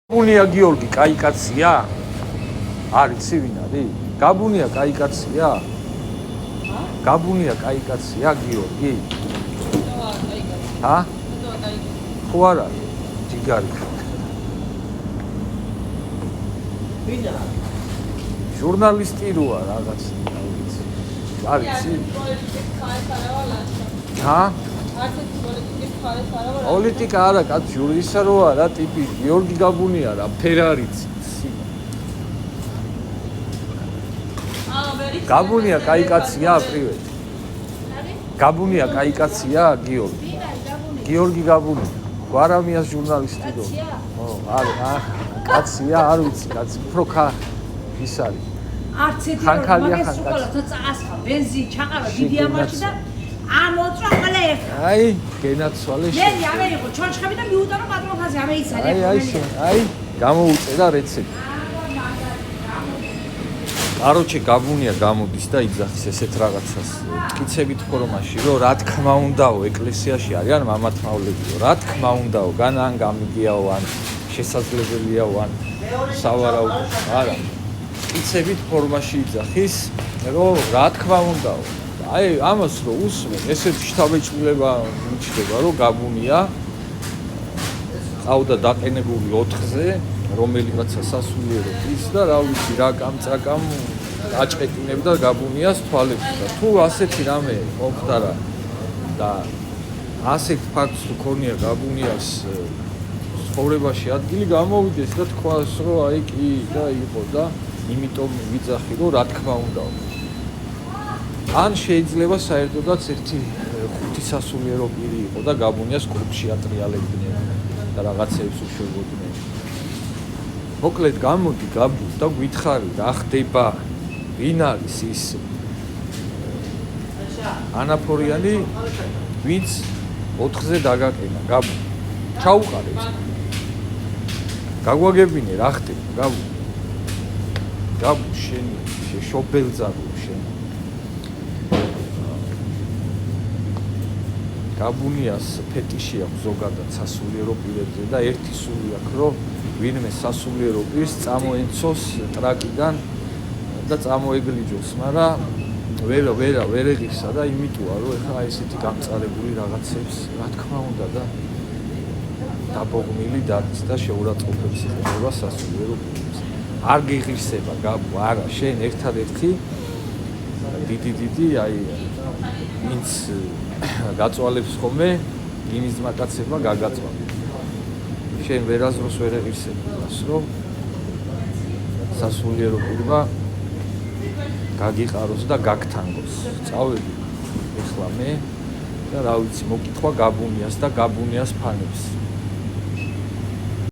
გაბუნია გიორგი კაი კაცია? არ იცი ვინ არის? გაბუნია კაი კაცია? გაბუნია კაი კაცია გიორგი? ჰა? ხო არა, ჯიგარი. ვინა? ჟურნალისტი როა რაღაც, არ ვიცი. არ იცი? ჰა? პოლიტიკა არა, კაც ჟურნალისტა როა რა ტიპი, გიორგი გაბუნია რა, ფერარიც. გაბუნია კაი კაცია, პრივეტ. გაბუნია კაი კაცია, გიორგი. გიორგი გაბუნია. გვარამიას ჟურნალისტი რო. ო, არა, კაცია, არ ვიცი, კაცი, უფრო ის არის. არც ერთი მაგას სუკალათა წაასხა, ბენზინი ჩაყარა დიდი ამაში და ამოწვა ყველა ერთად. აი, გენაცვალე შენ. მე ამერიყო ჩონჩხები და მიუტანო პატრონხაზე, ამე ისა. აი, გამოუწერა რეცეპტი. კაროჩე გაბუნია გამოდის და იძახის ესეთ რაღაცას. მტკიცებით ფორმაში, რომ რა თქმა უნდაო, ეკლესიაში არიან მამათმავლებიო, რა თქმა უნდაო, განან გამიგიაო ან შესაძლებელიაო ან სავარაუდო, არა. მტკიცებით ფორმაში იძახის, რომ რა თქმა უნდაო. აი, ამას რო უსმენ, ესეთი შთაბეჭდილება მიჩნდება, რომ გაბუნია ყავდა დაყენებული 4-ზე, რომელიღაცა სასულიერო ის და რა ვიცი რა კამწაკამ აჭყეტინებდა გაბუნიას თვალებს და თუ ასეთი რამე მოხდა რა და ასეთ ფაქტს თუ ქონია გაბუნიას ცხოვრებაში ადგილი გამოვიდეს და თქვას რომ აი კი და იყო და იმიტომ ვიძახი რომ რა თქმა უნდაო ან შეიძლება საერთოდაც ერთი 5 სასულიერო პირი იყო და გაბუნიას კლუბში ატრიალებდნენ და რაღაცებს უშუალოდ მოკლედ გამოდი გაბუ და გითხარი რა ხდება ვინ არის ის ანაფორიანი ვინც 4-ზე დაგაყენა გაბუ ჩაუყარე ეს გაგვაგებინე რა ხდება გაბუ გაბუ შენ შობელძარო შენ გაბუნიას ფეტიში აქვს ზოგადად სასულიერო პირებზე და ერთი სული აქვს რომ ვინმე სასულიერო პირს წამოენცოს ტრაკიდან და წამოეგლიჯოს, მაგრამ ვერ ეღირსა და იმიტოა რომ ეხლა ესეთი გამწარებული რაღაცებს რა თქმა უნდა და დაბოღმილი დადის და შეურაცხყოფებს ეხება სასულიერო პირს. არ გიღირსება გაბუ, არა, შენ ერთადერთი დიდი აი ვინც გაწვალებს ხოლმე იმის მაკაცებმა გაგაწვალა. შენ ვერაზროს ვერ ეღირსებას რომ სასულიერო პირმა გაგიყაროს და გაგთანგოს. წავედი ეხლა მე და რა ვიცი მოკითხვა გაბუნიას და გაბუნიას ფანებს.